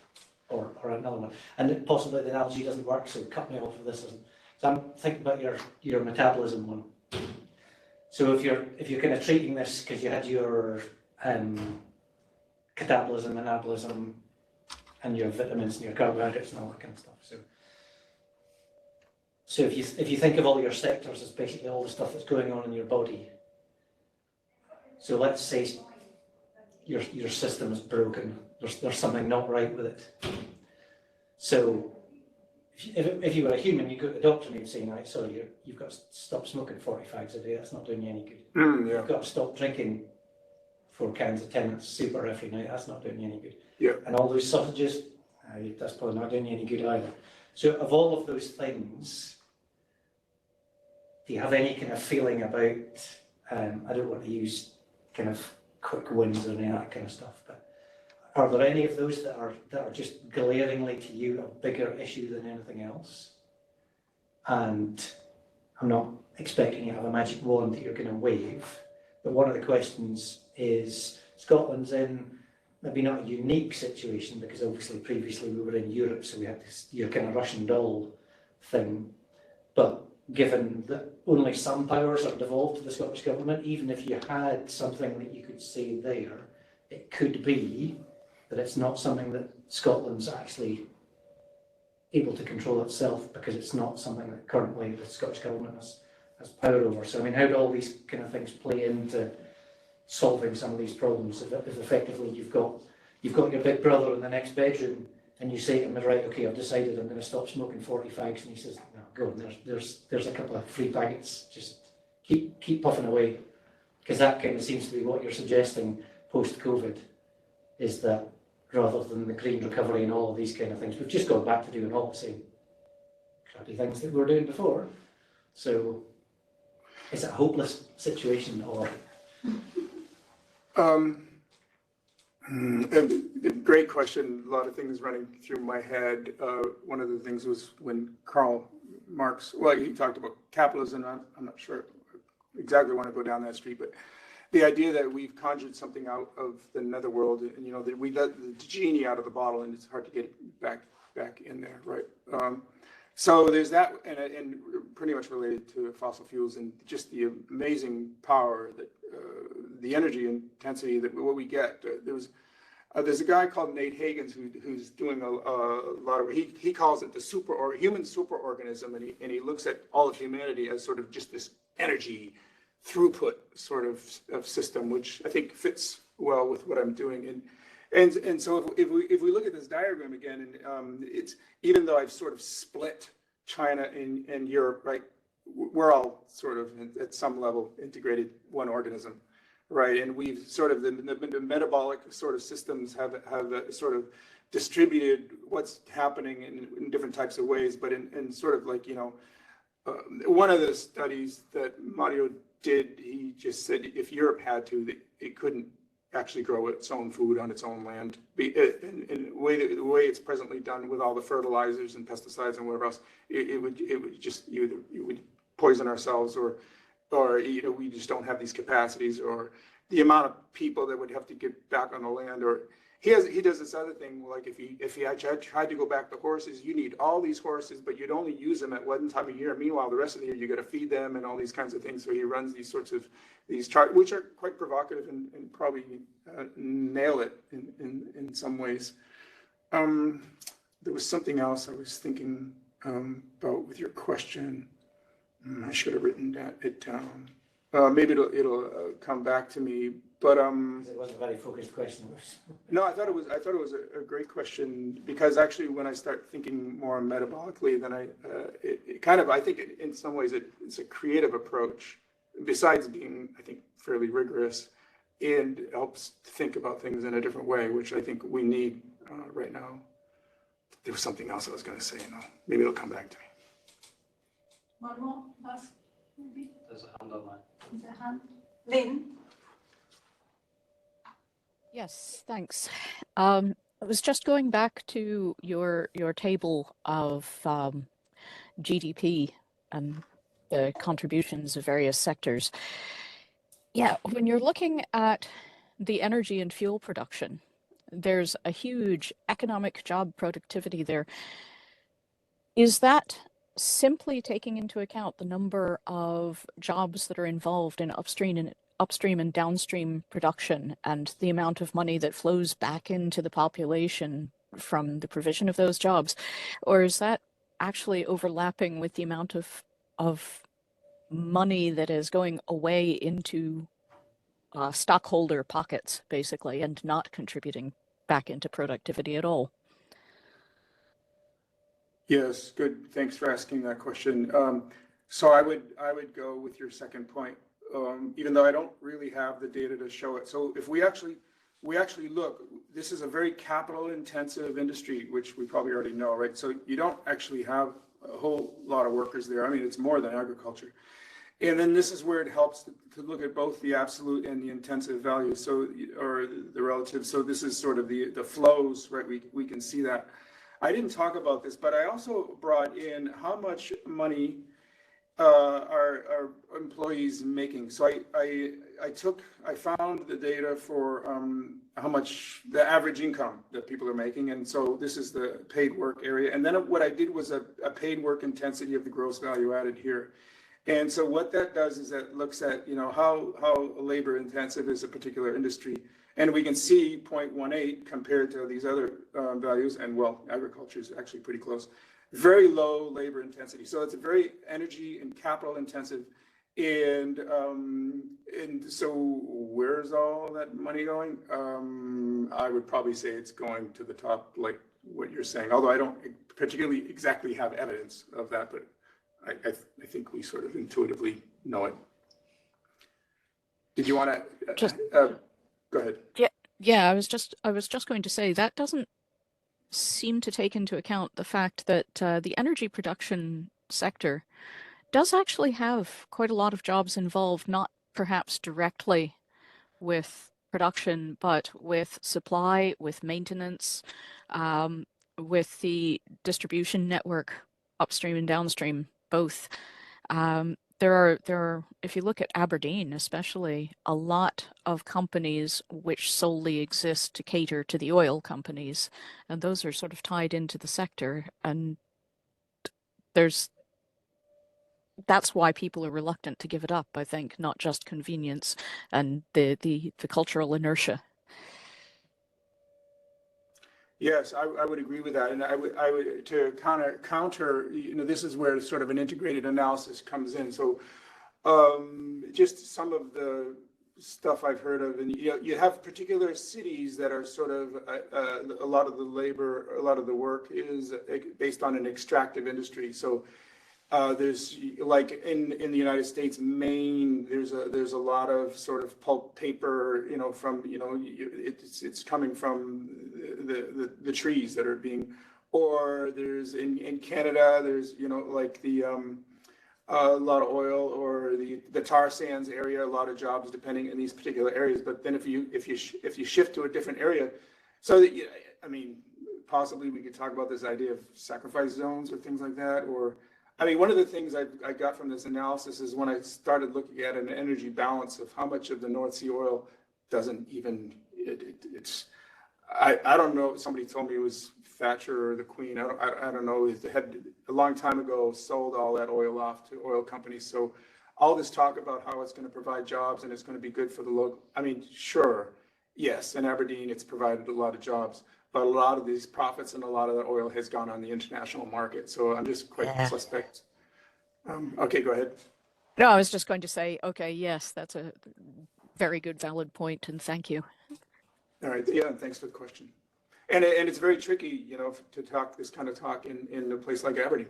or another one, and possibly the analogy doesn't work, so cut me off if this doesn't. So I'm thinking about your metabolism one. So if you're kind of treating this because you had your catabolism, anabolism, and your vitamins and your carbohydrates and all that kind of stuff. So if you think of all your sectors as basically all the stuff that's going on in your body. So let's say your system is broken. There's something not right with it. So if you were a human, you go to the doctor and you'd say, right, sorry, you've got to stop smoking 40 fags a day. That's not doing you any good. Yeah. You've got to stop drinking 4 cans of Tennent's super every night. That's not doing you any good. Yeah. And all those sausages, that's probably not doing you any good either. So of all of those things, do you have any kind of feeling about, I don't want to use kind of quick wins or any of that kind of stuff, but are there any of those that are just glaringly to you a bigger issue than anything else? And I'm not expecting you to have a magic wand that you're going to wave, but one of the questions is, Scotland's in maybe not a unique situation, because obviously previously we were in Europe, so we had this your kind of Russian doll thing, but given that only some powers are devolved to the Scottish Government, even if you had something that you could say there, it could be that it's not something that Scotland's actually able to control itself, because it's not something that currently the Scottish Government has power over. So I mean, how do all these kind of things play into solving some of these problems? If effectively you've got your big brother in the next bedroom, and you say to him, right, okay, I've decided I'm going to stop smoking 40 fags, and he says, no, go on, there's a couple of free packets, just keep puffing away, because that kind of seems to be what you're suggesting post-COVID, is that rather than the green recovery and all of these kind of things, we've just gone back to doing all the same crappy things that we were doing before. So is it a hopeless situation, or? Great question. A lot of things running through my head. One of the things was when Karl Marx, well, he talked about capitalism. I'm not sure exactly want to go down that street, but the idea that we've conjured something out of the netherworld, and you know that we let the genie out of the bottle, and it's hard to get it back in there, right? So there's that, and pretty much related to fossil fuels and just the amazing power that the energy intensity that what we get. There's a guy called Nate Hagens who's doing a lot of, he calls it the human superorganism, and he looks at all of humanity as sort of just this energy throughput sort of system, which I think fits well with what I'm doing. And so if we look at this diagram again, and it's, even though I've sort of split China and Europe, right, we're all sort of at some level integrated one organism, right? And we've sort of, the metabolic sort of systems have sort of distributed what's happening in different types of ways, but in sort of like, you know, one of the studies that Mario did, he just said if Europe had to, it couldn't actually grow its own food on its own land. In the way it's presently done with all the fertilizers and pesticides and whatever else, it would just, you would poison ourselves, or you know, we just don't have these capacities, or the amount of people that would have to get back on the land. Or he does this other thing, like if he tried to go back to horses, you need all these horses, but you'd only use them at one time a year. Meanwhile, the rest of the year you got to feed them and all these kinds of things. So he runs these sorts of charts, which are quite provocative and probably nail it in some ways. There was something else I was thinking about with your question. I should have written it down. Maybe it'll come back to me. But It wasn't a very focused question. no, I thought it was a great question, because actually when I start thinking more metabolically, then it kind of, I think in some ways it's a creative approach, besides being, I think, fairly rigorous, and helps think about things in a different way, which I think we need right now. There was something else I was going to say, maybe it'll come back to me. One more, last, maybe. There's a hand on mine. Is there a hand? Lynn? Yes, thanks. I was just going back to your table of GDP and the contributions of various sectors. Yeah, when you're looking at the energy and fuel production, there's a huge economic job productivity there. Is that simply taking into account the number of jobs that are involved in upstream and downstream production and the amount of money that flows back into the population from the provision of those jobs, or is that actually overlapping with the amount of money that is going away into stockholder pockets, basically, and not contributing back into productivity at all? Yes, good. Thanks for asking that question. So I would go with your second point, even though I don't really have the data to show it. So if we actually look, this is a very capital intensive industry, which we probably already know, right? So you don't actually have a whole lot of workers there. I mean, it's more than agriculture. And then this is where it helps to look at both the absolute and the intensive values, so, or the relative. So this is sort of the flows, right? We can see that. I didn't talk about this, but I also brought in how much money are employees making. So I found the data for how much the average income that people are making, and so this is the paid work area. And then what I did was a paid work intensity of the gross value added here. And so what that does is that looks at, you know, how labor intensive is a particular industry. And we can see 0.18 compared to these other values, and well, agriculture is actually pretty close. Very low labor intensity. So it's a very energy and capital intensive. And so where's all that money going? I would probably say it's going to the top, like what you're saying, although I don't particularly exactly have evidence of that, but I think we sort of intuitively know it. Did you want to go ahead? Yeah. I was just going to say that doesn't seem to take into account the fact that the energy production sector does actually have quite a lot of jobs involved, not perhaps directly with production, but with supply, with maintenance, with the distribution network, upstream and downstream, both. There are, if you look at Aberdeen especially, a lot of companies which solely exist to cater to the oil companies, and those are sort of tied into the sector. And that's why people are reluctant to give it up, I think, not just convenience and the cultural inertia. Yes, I would agree with that. And I would to counter, you know, this is where sort of an integrated analysis comes in. So just some of the stuff I've heard of, and you have particular cities that are sort of a lot of the labor, a lot of the work is based on an extractive industry. So there's like in the United States, Maine, there's a lot of sort of pulp paper, you know, from, you know, it's coming from the trees that are being, or there's in Canada, there's, you know, like the a lot of oil, or the tar sands area, a lot of jobs depending in these particular areas. But then if you shift to a different area, so that, I mean, possibly we could talk about this idea of sacrifice zones or things like that. Or I mean, one of the things I got from this analysis is when I started looking at an energy balance of how much of the North Sea oil doesn't even, I don't know, somebody told me it was Thatcher or the Queen, I don't know, they had a long time ago sold all that oil off to oil companies. So all this talk about how it's going to provide jobs and it's going to be good for the local, I mean, sure, yes, in Aberdeen it's provided a lot of jobs, but a lot of these profits and a lot of the oil has gone on the international market. So I'm just quite suspect. Okay, go ahead. No, I was just going to say, okay, yes, that's a very good, valid point, and thank you. All right, yeah, and thanks for the question. And it's very tricky, you know, to talk this kind of talk in a place like Aberdeen.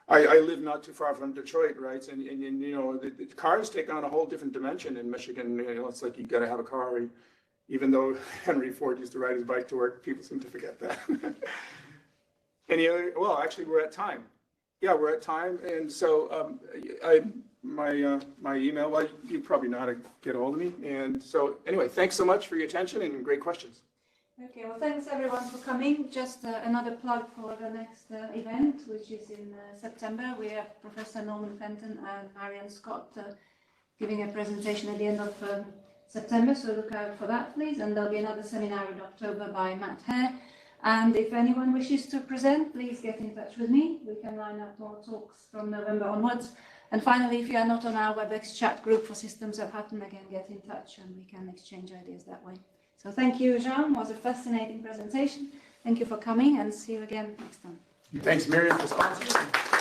I live not too far from Detroit, right? And you know, the cars take on a whole different dimension in Michigan. You know, it's like you got to have a car, even though Henry Ford used to ride his bike to work. People seem to forget that. Any other? Well, actually, we're at time. Yeah, we're at time, and so my email. Well, you probably know how to get a hold of me. And so anyway, thanks so much for your attention and great questions. Okay, well, thanks everyone for coming. Just another plug for the next event, which is in September. We have Professor Norman Fenton and Marianne Scott giving a presentation at the end of September, so look out for that, please. And there'll be another seminar in October by Matt Hare And if anyone wishes to present, please get in touch with me. We can line up more talks from November onwards. And finally, if you are not on our WebEx chat group for Systems of Hutton, again, get in touch and we can exchange ideas that way. So thank you, Jean. It was a fascinating presentation. Thank you for coming and see you again next time. Thanks, Miriam, for sponsoring.